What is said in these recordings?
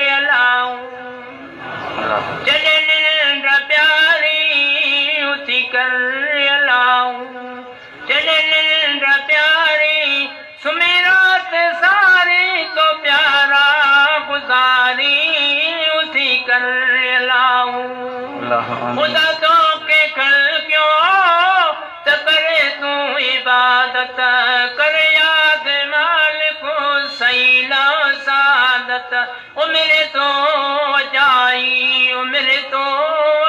अलाऊं, चले निंद्र प्यारी उठी कर अलाऊं, चले निंद्र प्यारी सुमिरात सारी तो प्यारा गुजारी उठी कर अलाऊं। खुदा तो के कल क्यों तो करे तू इबादत, कर याद मालिक सैला सादत। ओ मेरे तो अजाई, ओ मेरे तो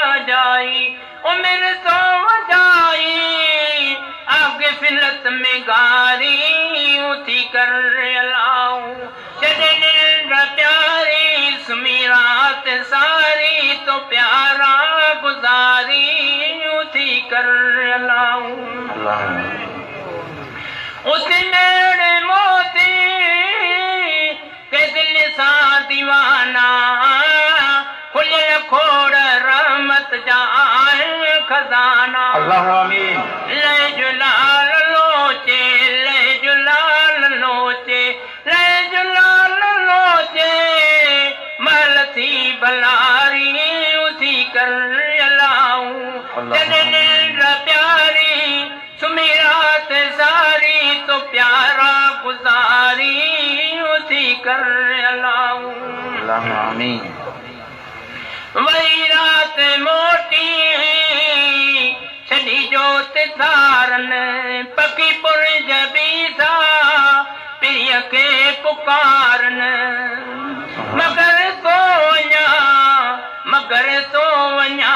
अजाई, ओ मेरे तो अजाई, आगे फिलत में गारी उठी कर अलाऊं। चले निंद्र प्यारी सुमिरात सारी तो प्यारा गुजारी उठी कर अलाऊं। उस मेरे मोती के दिल सा दीवाना, खुले खोड़ रहमत जाए खजाना। अल्लाह आमीन। ले जुलाल लोचे, ले जुलाल लोचे, ले जुलाल लोचे, मलती बलारी उठी कर अलाऊं। चले निंद्र प्यारी सुमिरात सारी तो प्यारा गुजारी उठी कर अलाऊं। अल्लाह आमीन। वही रात मोटी छड़ी जोत धारन, पकी पुरज भी था प्रिय के पुकारन। मगर तो वञा, मगर तो वञा,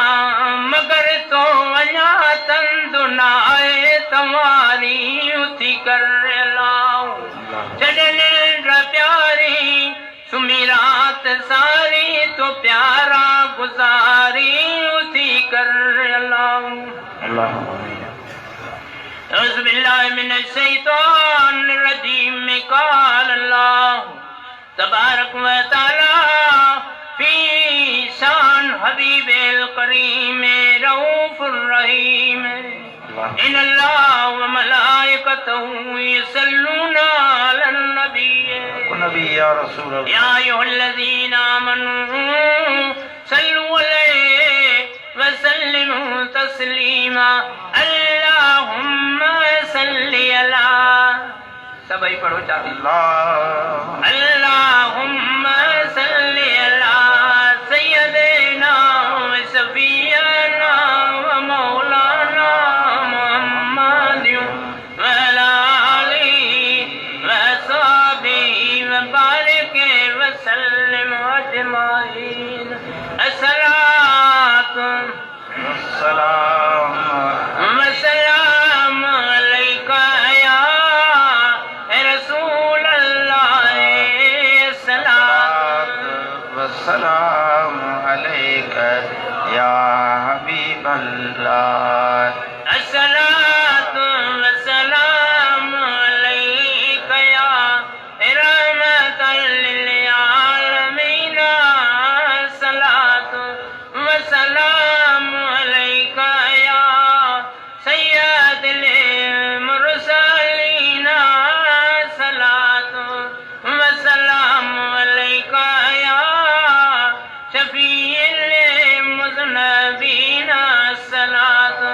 मगर तो वञा, तंदु नाए तुम्हारी उठी कर अलाऊं। चले निंद्र प्यारी सुमिरात सारी तो प्यारा गुजारी उठी कर अलाऊं। औज़ुबिल्लाहि मिनश्शैतानिर्रजीम में क़ाल अल्लाह तबारक व तआला फी शान हबीबिल करीम रऊफुर रहीम। इन्नल्लाह व मलाइकतहू यसल्लूना अलन नबी या रसूल अल्लाह या अय्युहल्लज़ीना आमनू सल्लु अलैहि व सल्लिमू तस्लीमा। अल्लाहुम्मा सल्लि अला, सबई पढ़ो चाबी। अल्लाहुम्मा सल्लि अला सय्यदिना व शफीअना व मौलाना मुहम्मद व अला आलिहि व सहबिहि व बारिक व सल्लिम अजमाइन। अस्सलातु वस्सलाम वस्सलाम अलैका या रसूल अल्लाह। वस्सलाम अलैका या हबीब अल्लाह। अस्सलातु वस्सलाम अलैका या रहमतल लिल आलमीन। अस्सलातु वस्सलाम अलैका या सय्यदुल मुरसलीन। अस्सलातु वस्सलाम अलैका या शफीउल मुज़नबीन। अस्सलातु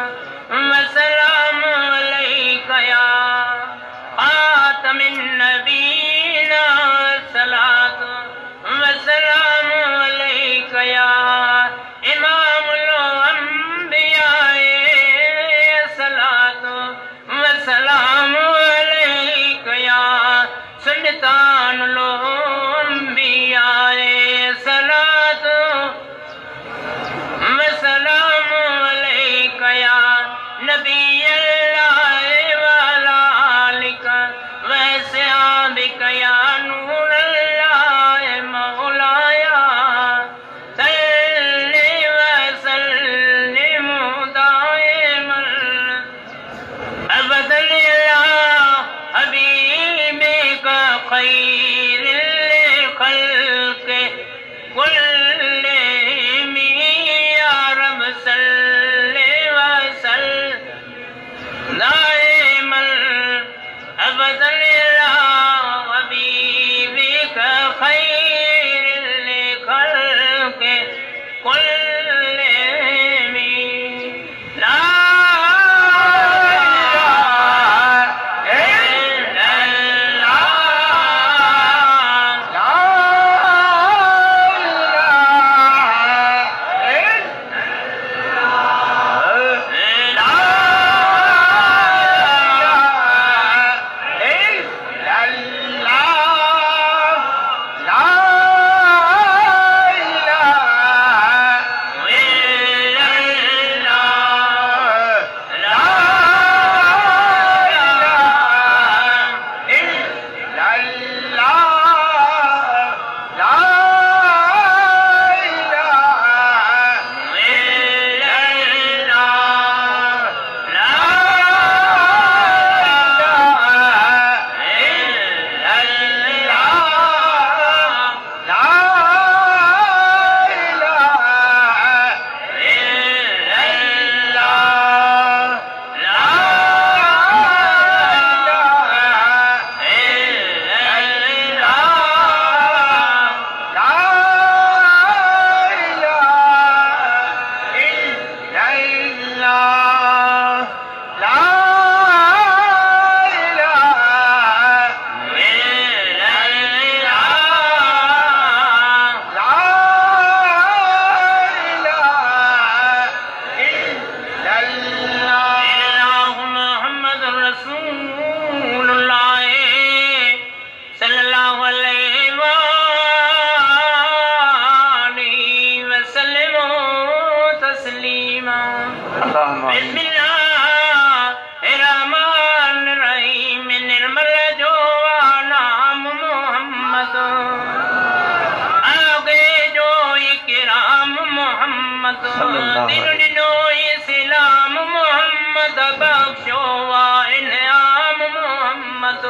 मोहम्मद सल्लल्लाहु दिन अलैहि दिनो इस्लाम मोहम्मद बख्शो वा इनाम मोहम्मद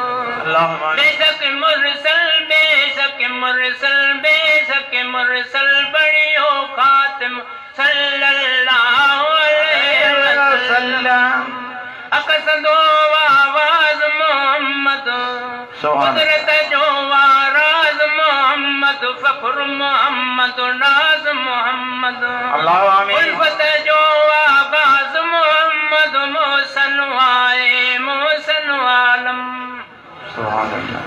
अल्लाहुम्मा बेशक मुरसल बड़ियो खातिम सल्लल्लाहु अलैहि वसल्लम अकसदो आवाज मोहम्मद सुभान कुदरत जो वाराज मोहम्मद फख्र मोहम्मद नाज मोहम्मद अल्लाहु आमीन उल्फत जो आगाज मोहम्मद मोहसन आलम सुभान अल्लाह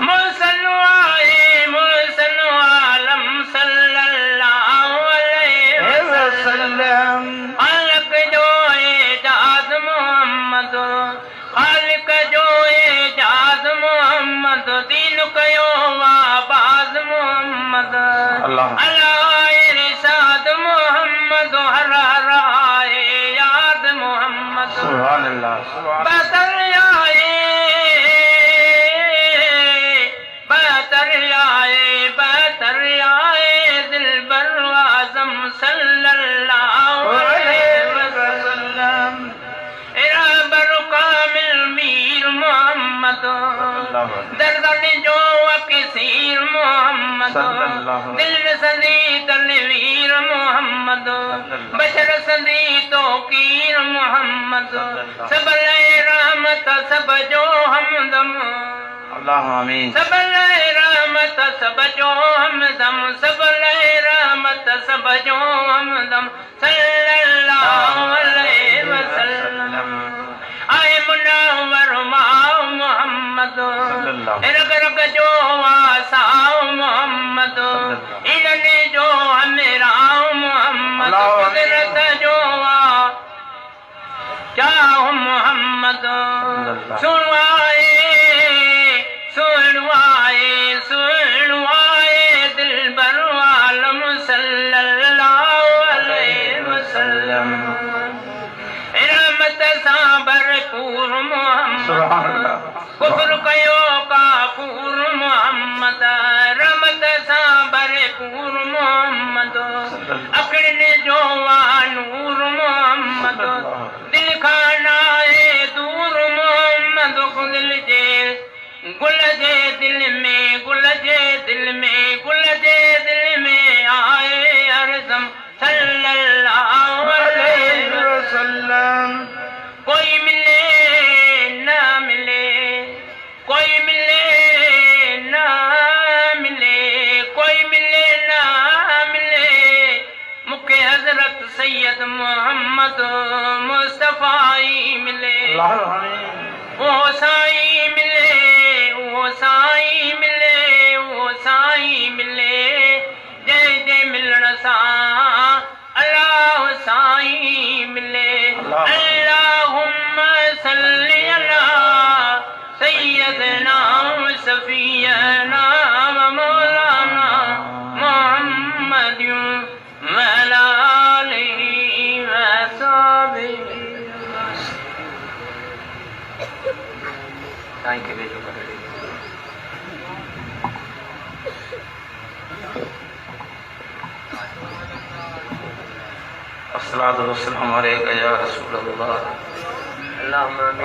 मोहसन आलम सल्लल्लाहु अलैहि वसल्लम खालिक जो एजाज मोहम्मद खालिक जो एजाज मोहम्मद दीन कयो आबाज मोहम्मद अल्लाह अल्लाह इरशाद मोहम्मद हर हराए याद मोहम्मद सुभान अल्लाह सुभान बतर आए दिल बर आजम सल्लल्लाहु अलैहि वसल्लम इराबर कामिल मीर मोहम्मद दर्दन जो अकसीर मोहम्मद दिल सदी तनवीर मोहम्मद बशर सदी तोकीर मोहम्मद सब रहमत सब जो हमदम अल्लाह आमीन सब रहमत सब जो हमदम सब रहमत सब जो हमदम सल्लल्लाहु अलैहि वसल्लम आए मुनव्वर माओ मोहम्मद रग रग जो आसाओ मोहम्मद इन्होंने जो हमेराओ मोहम्मद कुदरत जो चाहो मोहम्मद सुनवाए दिल बर आलम सल्लल्लाहु अलैहि वसल्लम रहमत सा भरपूर मोहम्मद कुफर कयो काफूर मोहम्मद रहमत सा भरपूर मोहम्मद अकड़ने जो नूर मोहम्मद दिल खाना दूर मोहम्मद दिल जे गुल जे दिल में गुल जे दिल में गुल जे दिल में आए अरज़म सल्लल्लाहु अलैहि वसल्लम कोई मिले ना मिले कोई मिले ना मिले कोई मिले ना मिले मुके हजरत सैयद मोहम्मद मुस्तफा ही मिले वो साईं मिले वो साईं मिले वो साईं मिले जय जय मिलण सा अल्लाह साईं मिले अल्लाहुम्मा सल्ली अला सय्यदना सफियना व मौलाना मुहम्मद व अला आलिहि व सहाबिहि थैंक यू भेजो अस्सलातु वस्सलामु अलैका या रसूल अल्लाह अल्लाहुम्मा आमीन।